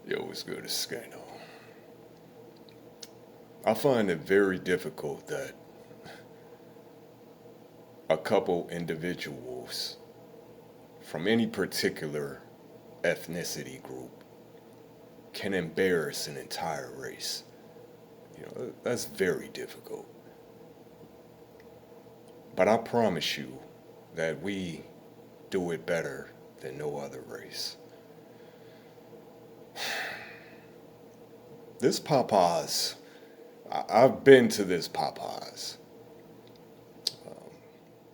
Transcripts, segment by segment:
Yo, what's good? It's Skano. I find it very difficult that a couple individuals from any particular ethnicity group can embarrass an entire race. That's very difficult. But I promise you that we do it better than no other race. This Popeyes, I've been to this Popeyes.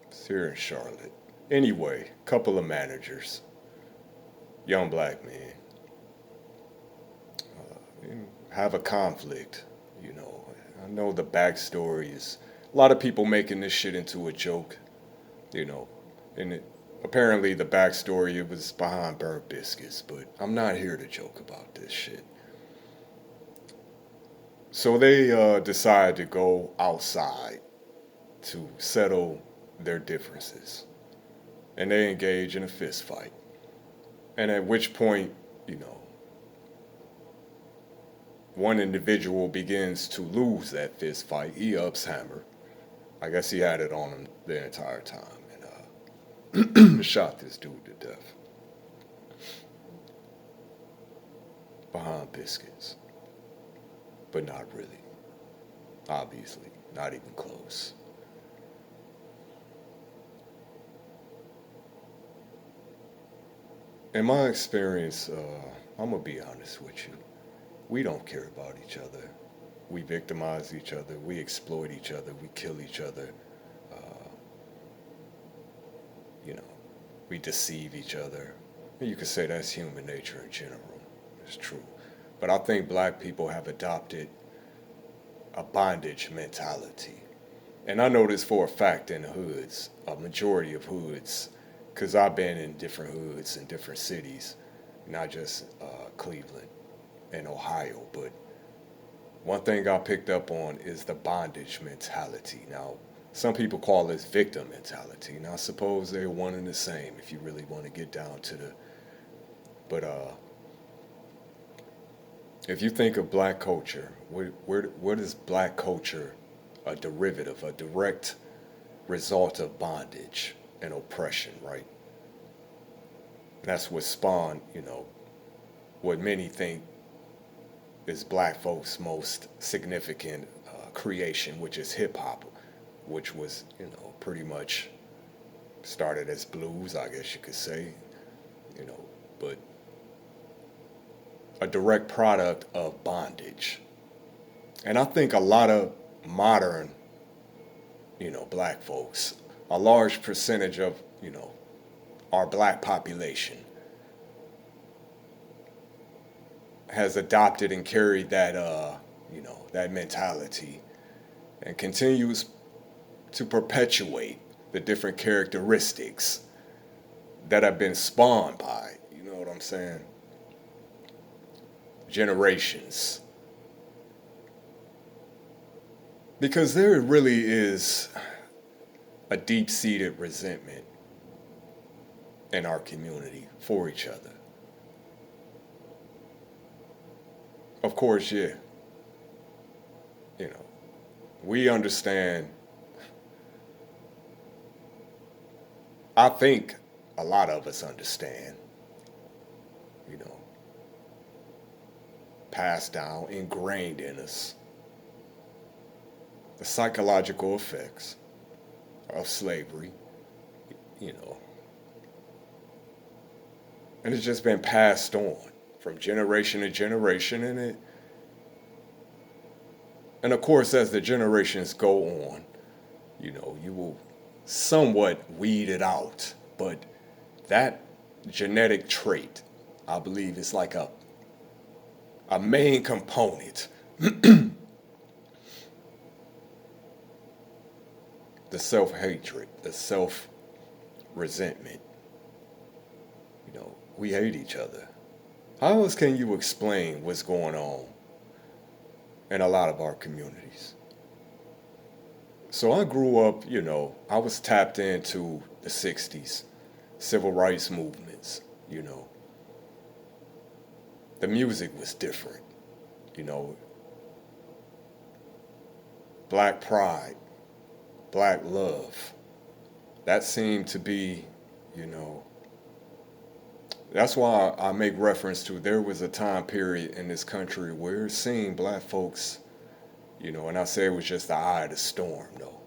It's here in Charlotte. Anyway, couple of managers, young black men, have a conflict. You know, I know the backstory is a lot of people making this shit into a joke. You know, and apparently the backstory it was behind burnt biscuits, but I'm not here to joke about this shit. So they decide to go outside to settle their differences, and they engage in a fist fight. And at which point, you know, one individual begins to lose that fist fight. He ups hammer. I guess he had it on him the entire time and shot this dude to death behind biscuits. But not really. Obviously, not even close. In my experience, I'm gonna be honest with you. We don't care about each other. We victimize each other. We exploit each other. We kill each other. Uh, you know, we deceive each other. And you could say that's human nature in general. It's true. But I think black people have adopted a bondage mentality. And I know this for a fact in the hoods, a majority of hoods, because I've been in different hoods in different cities, not just Cleveland and Ohio. But one thing I picked up on is the bondage mentality. Now, some people call this victim mentality. Now, I suppose they're one and the same if you really want to get down to the. But if you think of black culture, where does black culture a derivative, a direct result of bondage and oppression, right? And that's what spawned, what many think is black folks' most significant creation, which is hip hop, which was, pretty much started as blues, I guess you could say, but a direct product of bondage. And I think a lot of modern, black folks, a large percentage of, our black population has adopted and carried that, that mentality and continues to perpetuate the different characteristics that have been spawned by, you know what I'm saying? Generations. Because there really is a deep-seated resentment in our community for each other. Of course, yeah. We understand. I think a lot of us understand, you know, passed down, ingrained in us, the psychological effects of slavery, you know, and it's just been passed on from generation to generation, and of course, as the generations go on, you will somewhat weed it out, but that genetic trait, I believe, is like a main component. The self-hatred, the self-resentment. We hate each other. How else can you explain what's going on in a lot of our communities? So I grew up, I was tapped into the 60s, civil rights movements, the music was different. You know, black pride, black love. That seemed to be, you know, that's why I make reference to there was a time period in this country where seeing black folks, you know, and I say it was just the eye of the storm, though.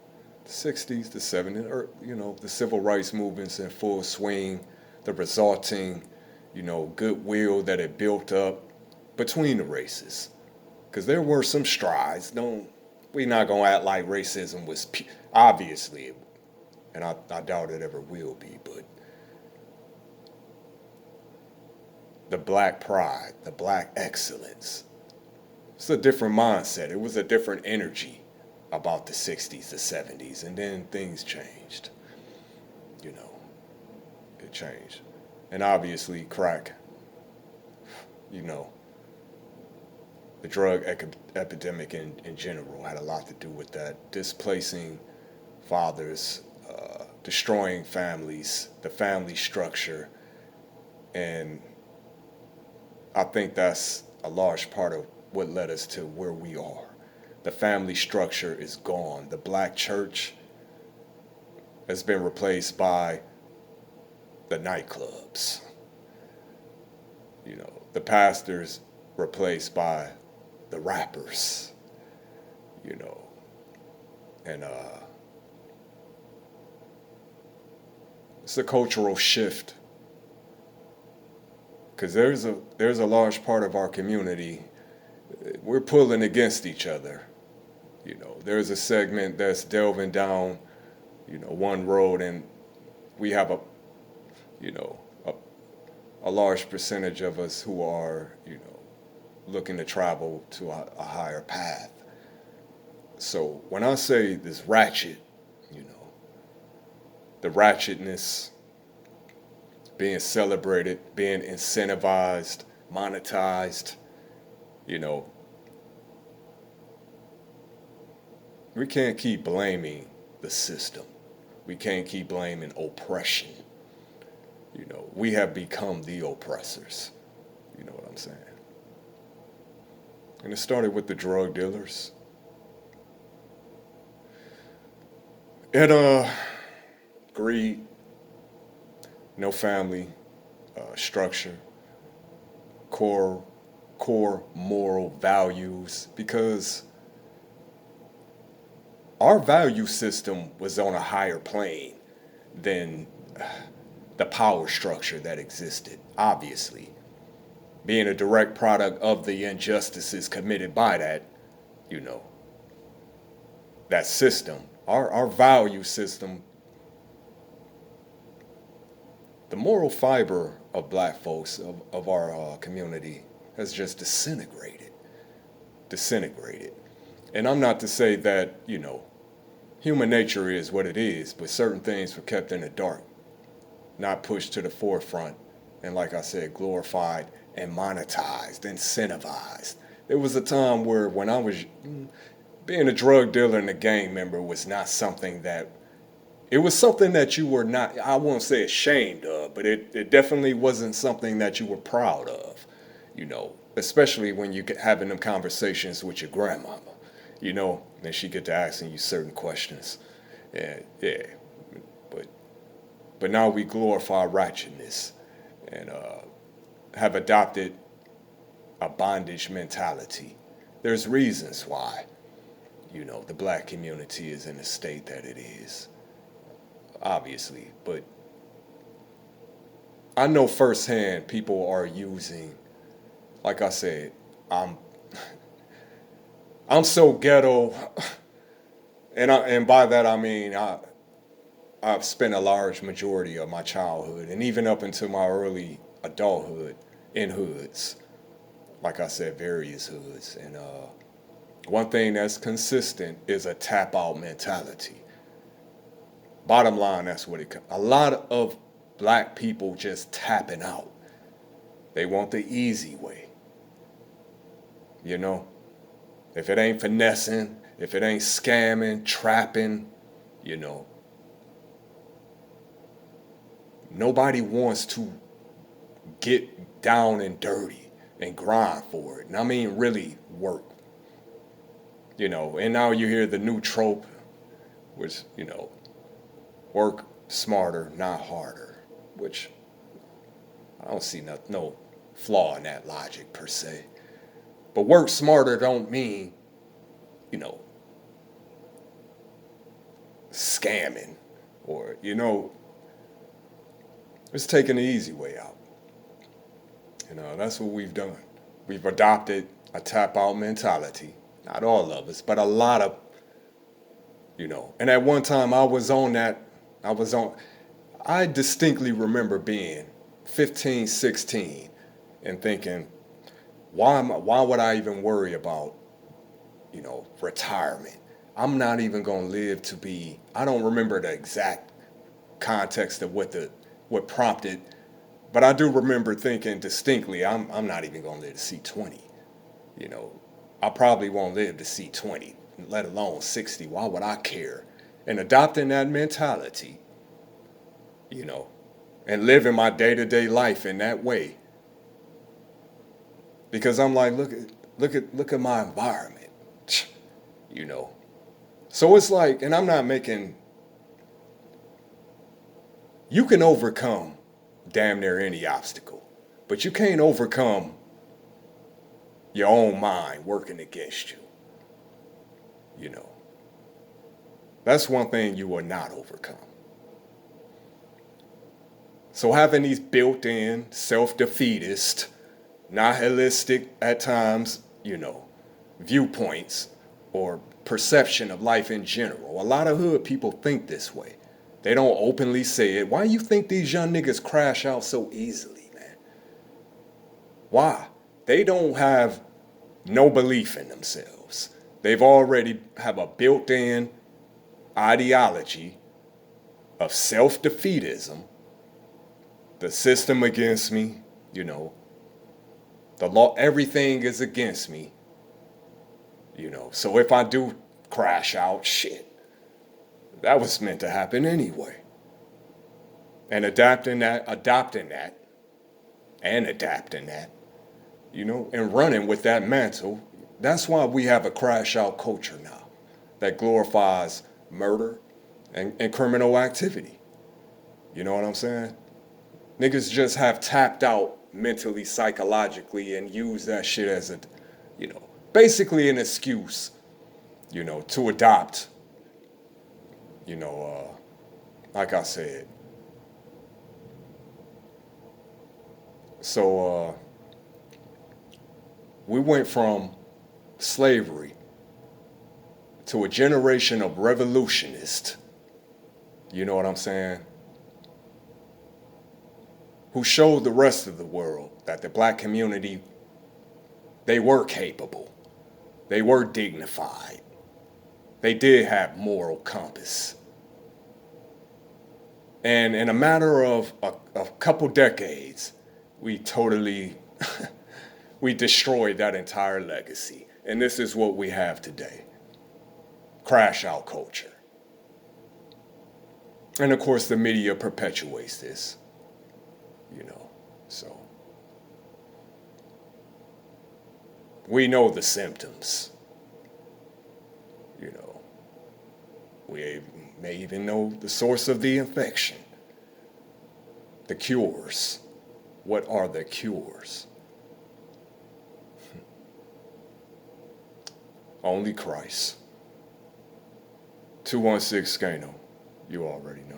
The 60s, the 70s, or, you know, the civil rights movements in full swing, the resulting, you know, goodwill that it built up between the races. Because there were some strides. We're not going to act like racism was, obviously, and I doubt it ever will be, but the black pride, the black excellence, it's a different mindset. It was a different energy about the 60s, the 70s, and then things changed. You know, it changed. And obviously, crack, you know, the drug epidemic in general had a lot to do with that, displacing fathers, destroying families, the family structure, and I think that's a large part of what led us to where we are. The family structure is gone. The black church has been replaced by the nightclubs. You know, the pastors replaced by the rappers. You know, and it's a cultural shift because there's a large part of our community, we're pulling against each other. You know, there's a segment that's delving down, you know, one road, and we have you know, a large percentage of us who are, you know, looking to travel to a higher path. So when I say this ratchet, you know, the ratchetness being celebrated, being incentivized, monetized, you know, we can't keep blaming the system. We can't keep blaming oppression. You know, we have become the oppressors. You know what I'm saying? And it started with the drug dealers. And greed, no family structure, core moral values, because our value system was on a higher plane than the power structure that existed, obviously. Being a direct product of the injustices committed by that, you know, that system, our value system, the moral fiber of black folks, of our community, has just disintegrated. And I'm not to say that, you know, human nature is what it is, but certain things were kept in the dark, not pushed to the forefront, and like I said, glorified and monetized, incentivized. There was a time where when I was, being a drug dealer and a gang member was not something that, it was something that you were not, I won't say ashamed of, but it definitely wasn't something that you were proud of, you know, especially when you get having them conversations with your grandmama, you know, and she get to asking you certain questions. Yeah. But now we glorify righteousness and have adopted a bondage mentality. There's reasons why, you know, the black community is in the state that it is, obviously. But I know firsthand people are using, like I said, I'm so ghetto, and by that I mean I've spent a large majority of my childhood and even up into my early adulthood in hoods. Like I said, various hoods. And one thing that's consistent is a tap out mentality. Bottom line, that's what a lot of black people just tapping out. They want the easy way. You know, if it ain't finessing, if it ain't scamming, trapping, you know, nobody wants to get down and dirty. and grind for it. And I mean, really work. And now you hear the new trope, which, work smarter, not harder, which I don't see no flaw in that logic per se. But work smarter don't mean, you know, scamming or, it's taking the easy way out. That's what we've done. We've adopted a tap out mentality. Not all of us, but a lot of, And at one time I was on that, I distinctly remember being 15, 16 and thinking, why would I even worry about, retirement? I'm not even going to live to be, I don't remember the exact context of what prompted, but I do remember thinking distinctly, I'm not even going to live to see 20. I probably won't live to see 20, let alone 60. Why would I care? And adopting that mentality, and living my day-to-day life in that way. Because I'm like, look at my environment. So it's like, and I'm not making, you can overcome damn near any obstacle, but you can't overcome your own mind working against you. That's one thing you will not overcome. So having these built-in, self-defeatist, nihilistic at times, viewpoints or perception of life in general. A lot of hood people think this way. They don't openly say it. Why do you think these young niggas crash out so easily, man? Why? They don't have no belief in themselves. They've already have a built-in ideology of self-defeatism. The system against me, the law, everything is against me. So if I do crash out, shit, that was meant to happen anyway. And adopting that, and running with that mantle. That's why we have a crash out culture now that glorifies murder and criminal activity. You know what I'm saying? Niggas just have tapped out mentally, psychologically, and use that shit as a, basically an excuse, to adopt, like I said. So we went from slavery to a generation of revolutionists, you know what I'm saying, who showed the rest of the world that the black community, they were capable, they were dignified, they did have moral compass. And in a matter of a couple decades, we totally, we destroyed that entire legacy. And this is what we have today. Crash out culture. And of course the media perpetuates this, so. We know the symptoms, we may even know the source of the infection. The cures. What are the cures? Only Christ. 216 Scano. You already know.